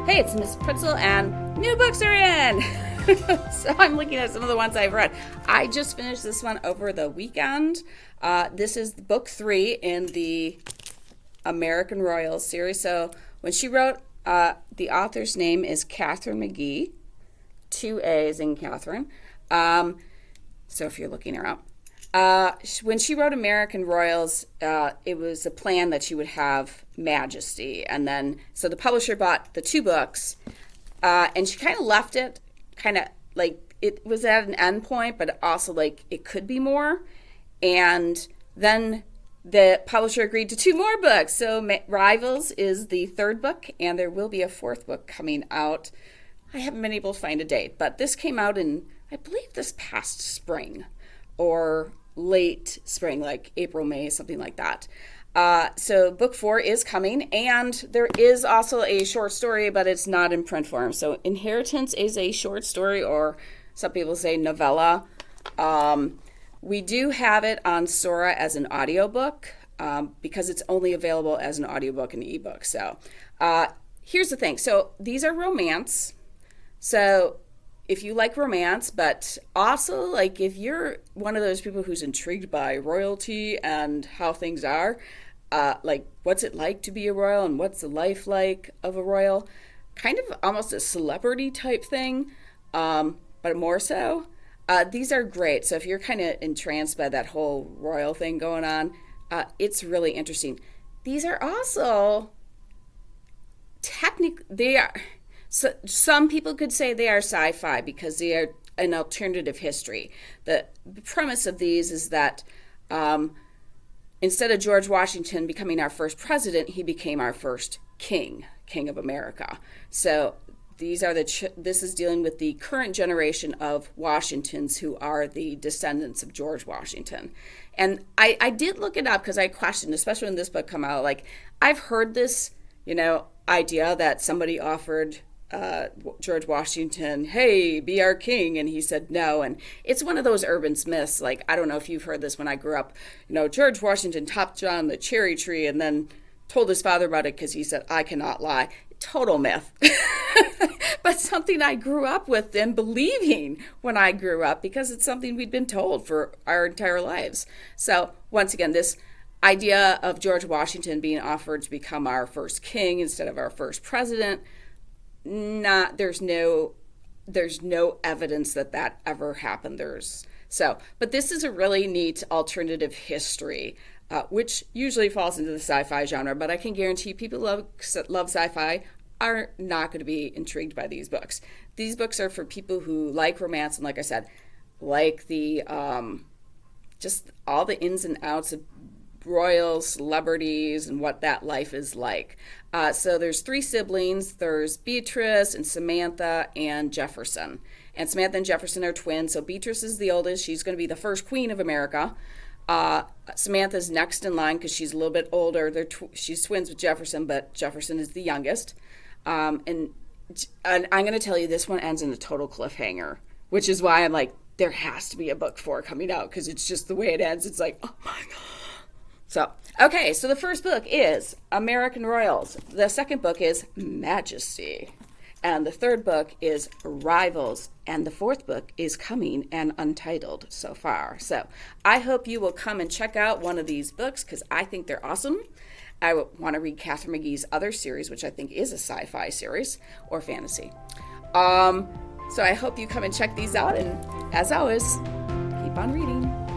Hey, it's Miss Pretzel, and new books are in! So I'm looking at some of the ones I've read. I just finished this one over the weekend. This is book 3 in the American Royals series. So when she wrote, the author's name is Katharine McGee. 2 A's in Katharine. So if you're looking her up. When she wrote American Royals, it was a plan that she would have Majesty. And then, so the publisher bought the 2 books, and she kind of left it kind of like it was at an end point, but also like it could be more. And then the publisher agreed to 2 more books. So Rivals is the 3rd book, and there will be a 4th book coming out. I haven't been able to find a date, but this came out in, I believe, this past spring or late spring, like April, May, something like that. So book 4 is coming, and there is also a short story, but it's not in print form. So Inheritance is a short story, or some people say novella. We do have it on Sora as an audiobook, because it's only available as an audiobook and ebook. So here's the thing. So these are romance. So if you like romance, but also like if you're one of those people who's intrigued by royalty and how things are, like what's it like to be a royal and what's the life like of a royal, kind of almost a celebrity type thing, but more so. These are great. So if you're kind of entranced by that whole royal thing going on, it's really interesting. These are also so some people could say they are sci-fi because they are an alternative history. The premise of these is that instead of George Washington becoming our first president, he became our first king of America. So these are this is dealing with the current generation of Washingtons who are the descendants of George Washington. And I did look it up because I questioned, especially when this book came out, like I've heard this, idea that somebody offered George Washington, hey, be our king, and he said no. And it's one of those urban myths. Like, I don't know if you've heard this. When I grew up, George Washington topped John the cherry tree and then told his father about it because he said, I cannot lie. Total myth. But something I grew up with and believing when I grew up, because it's something we'd been told for our entire lives. So once again, this idea of George Washington being offered to become our first king instead of our first president, there's no evidence that ever happened. But this is a really neat alternative history, which usually falls into the sci-fi genre, but I can guarantee people love sci-fi are not going to be intrigued by these books. These books are for people who like romance, and like I said, like the just all the ins and outs of royal celebrities and what that life is like. So there's 3 siblings. There's Beatrice and Samantha and Jefferson. And Samantha and Jefferson are twins. So Beatrice is the oldest. She's going to be the first queen of America. Samantha's next in line because she's a little bit older. She's twins with Jefferson, but Jefferson is the youngest. And I'm going to tell you, this one ends in a total cliffhanger, which is why I'm like, there has to be a book 4 coming out, because it's just the way it ends. It's like, oh my God. So, okay, so the first book is American Royals. The second book is Majesty. And the 3rd book is Rivals. And the 4th book is coming and untitled so far. So I hope you will come and check out one of these books, because I think they're awesome. I want to read Katharine McGee's other series, which I think is a sci-fi series or fantasy. So I hope you come and check these out. And as always, keep on reading.